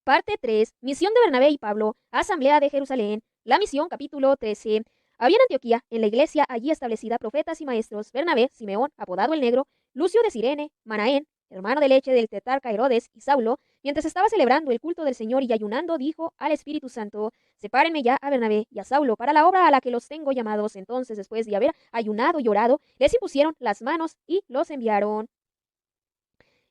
Parte 3. Misión de Bernabé y Pablo. Asamblea de Jerusalén. La misión, capítulo 13. Había en Antioquía, en la iglesia allí establecida, profetas y maestros: Bernabé, Simeón, apodado el Negro, Lucio de Cirene, Manaén, hermano de leche del tetrarca Herodes, y Saulo. Mientras estaba celebrando el culto del Señor y ayunando, dijo al Espíritu Santo: sepárenme ya a Bernabé y a Saulo para la obra a la que los tengo llamados. Entonces, después de haber ayunado y orado, les impusieron las manos y los enviaron.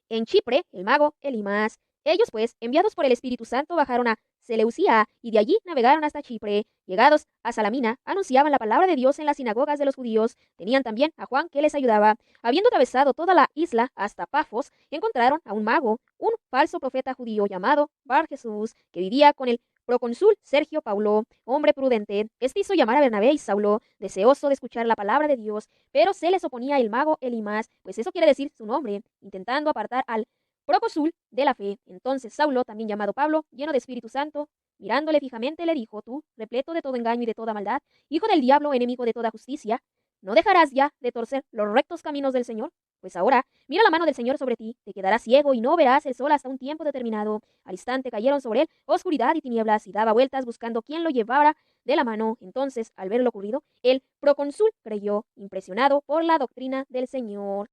En Chipre, el mago Elimas. Ellos, pues, enviados por el Espíritu Santo, bajaron a Seleucia y de allí navegaron hasta Chipre. Llegados a Salamina, anunciaban la palabra de Dios en las sinagogas de los judíos. Tenían también a Juan que les ayudaba. Habiendo atravesado toda la isla hasta Pafos, encontraron a un mago, un falso profeta judío llamado Bar Jesús, que vivía con el procónsul Sergio Paulo, hombre prudente. Este hizo llamar a Bernabé y Saulo, deseoso de escuchar la palabra de Dios, pero se les oponía el mago Elimas, pues eso quiere decir su nombre, intentando apartar al procónsul de la fe. Entonces Saulo, también llamado Pablo, lleno de Espíritu Santo, mirándole fijamente, le dijo: tú, repleto de todo engaño y de toda maldad, hijo del diablo, enemigo de toda justicia, ¿no dejarás ya de torcer los rectos caminos del Señor? Pues ahora, mira la mano del Señor sobre ti, te quedarás ciego y no verás el sol hasta un tiempo determinado. Al instante cayeron sobre él oscuridad y tinieblas, y daba vueltas buscando quién lo llevara de la mano. Entonces, al ver lo ocurrido, el procónsul creyó, impresionado por la doctrina del Señor.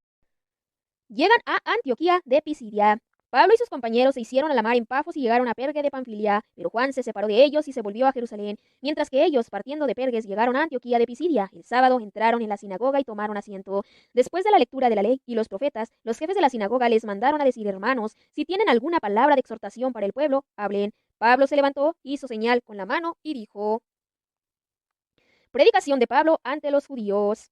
Llegan a Antioquía de Pisidia. Pablo y sus compañeros se hicieron a la mar en Pafos y llegaron a Pergue de Panfilia, pero Juan se separó de ellos y se volvió a Jerusalén, mientras que ellos, partiendo de Perges, llegaron a Antioquía de Pisidia. El sábado entraron en la sinagoga y tomaron asiento. Después de la lectura de la ley y los profetas, los jefes de la sinagoga les mandaron a decir: hermanos, si tienen alguna palabra de exhortación para el pueblo, hablen. Pablo se levantó, hizo señal con la mano y dijo: predicación de Pablo ante los judíos.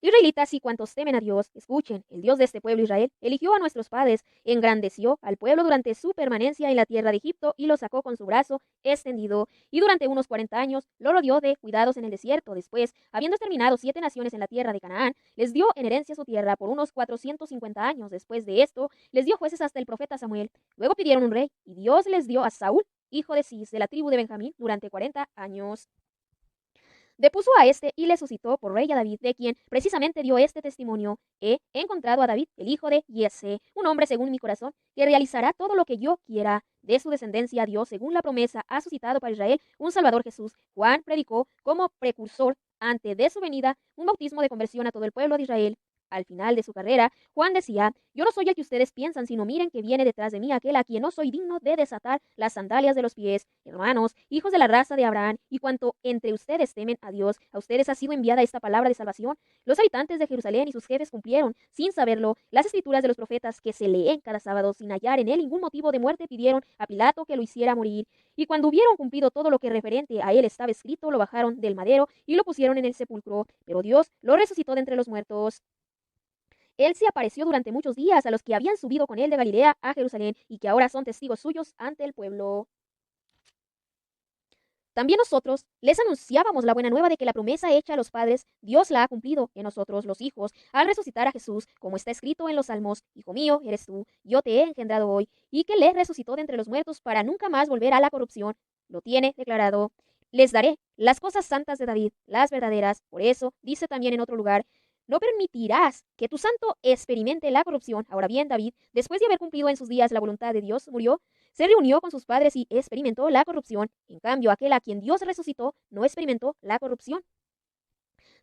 Israelitas y cuantos temen a Dios, escuchen: el Dios de este pueblo Israel eligió a nuestros padres, engrandeció al pueblo durante su permanencia en la tierra de Egipto y lo sacó con su brazo extendido, y durante unos 40 años lo rodeó de cuidados en el desierto. Después, habiendo exterminado 7 naciones en la tierra de Canaán, les dio en herencia su tierra por unos 450 años. Después de esto, les dio jueces hasta el profeta Samuel. Luego pidieron un rey, y Dios les dio a Saúl, hijo de Cis, de la tribu de Benjamín, durante 40 años. Depuso a este y le suscitó por rey a David, de quien precisamente dio este testimonio: he encontrado a David, el hijo de Yese, un hombre según mi corazón, que realizará todo lo que yo quiera. De su descendencia Dios, según la promesa, ha suscitado para Israel un Salvador, Jesús. Juan predicó como precursor, antes de su venida, un bautismo de conversión a todo el pueblo de Israel. Al final de su carrera, Juan decía: yo no soy el que ustedes piensan, sino miren que viene detrás de mí aquel a quien no soy digno de desatar las sandalias de los pies. Hermanos, hijos de la raza de Abraham, y cuanto entre ustedes temen a Dios, a ustedes ha sido enviada esta palabra de salvación. Los habitantes de Jerusalén y sus jefes cumplieron, sin saberlo, las escrituras de los profetas que se leen cada sábado. Sin hallar en él ningún motivo de muerte, pidieron a Pilato que lo hiciera morir. Y cuando hubieron cumplido todo lo que referente a él estaba escrito, lo bajaron del madero y lo pusieron en el sepulcro. Pero Dios lo resucitó de entre los muertos. Él se apareció durante muchos días a los que habían subido con él de Galilea a Jerusalén y que ahora son testigos suyos ante el pueblo. También nosotros les anunciábamos la buena nueva de que la promesa hecha a los padres, Dios la ha cumplido en nosotros, los hijos, al resucitar a Jesús, como está escrito en los Salmos: hijo mío eres tú, yo te he engendrado hoy, y que le resucitó de entre los muertos para nunca más volver a la corrupción. Lo tiene declarado: les daré las cosas santas de David, las verdaderas. Por eso dice también en otro lugar: no permitirás que tu santo experimente la corrupción. Ahora bien, David, después de haber cumplido en sus días la voluntad de Dios, murió, se reunió con sus padres y experimentó la corrupción. En cambio, aquel a quien Dios resucitó no experimentó la corrupción.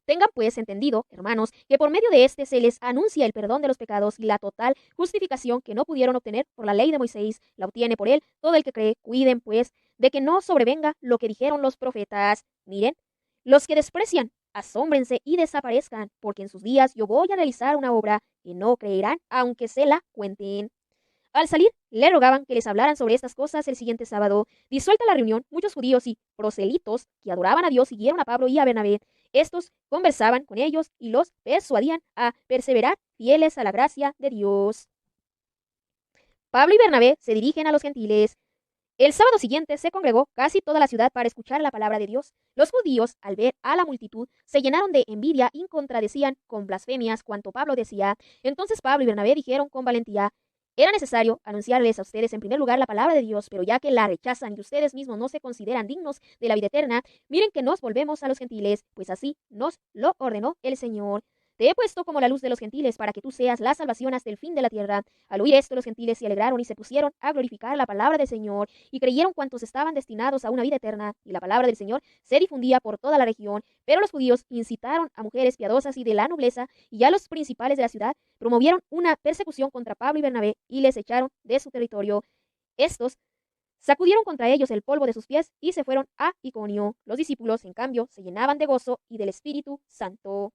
Tengan pues entendido, hermanos, que por medio de éste se les anuncia el perdón de los pecados, y la total justificación que no pudieron obtener por la ley de Moisés la obtiene por él todo el que cree. Cuiden pues de que no sobrevenga lo que dijeron los profetas. Miren, los que desprecian, asómbrense y desaparezcan, porque en sus días yo voy a realizar una obra que no creerán aunque se la cuenten. Al salir, le rogaban que les hablaran sobre estas cosas el siguiente sábado. Disuelta la reunión, muchos judíos y proselitos que adoraban a Dios siguieron a Pablo y a Bernabé. Estos conversaban con ellos y los persuadían a perseverar fieles a la gracia de Dios. Pablo y Bernabé se dirigen a los gentiles. El sábado siguiente se congregó casi toda la ciudad para escuchar la palabra de Dios. Los judíos, al ver a la multitud, se llenaron de envidia y contradecían con blasfemias cuanto Pablo decía. Entonces Pablo y Bernabé dijeron con valentía: era necesario anunciarles a ustedes en primer lugar la palabra de Dios, pero ya que la rechazan y ustedes mismos no se consideran dignos de la vida eterna, miren que nos volvemos a los gentiles, pues así nos lo ordenó el Señor. Te he puesto como la luz de los gentiles para que tú seas la salvación hasta el fin de la tierra. Al oír esto, los gentiles se alegraron y se pusieron a glorificar la palabra del Señor, y creyeron cuantos estaban destinados a una vida eterna, y la palabra del Señor se difundía por toda la región. Pero los judíos incitaron a mujeres piadosas y de la nobleza, y a los principales de la ciudad promovieron una persecución contra Pablo y Bernabé, y les echaron de su territorio. Estos sacudieron contra ellos el polvo de sus pies y se fueron a Iconio. Los discípulos, en cambio, se llenaban de gozo y del Espíritu Santo.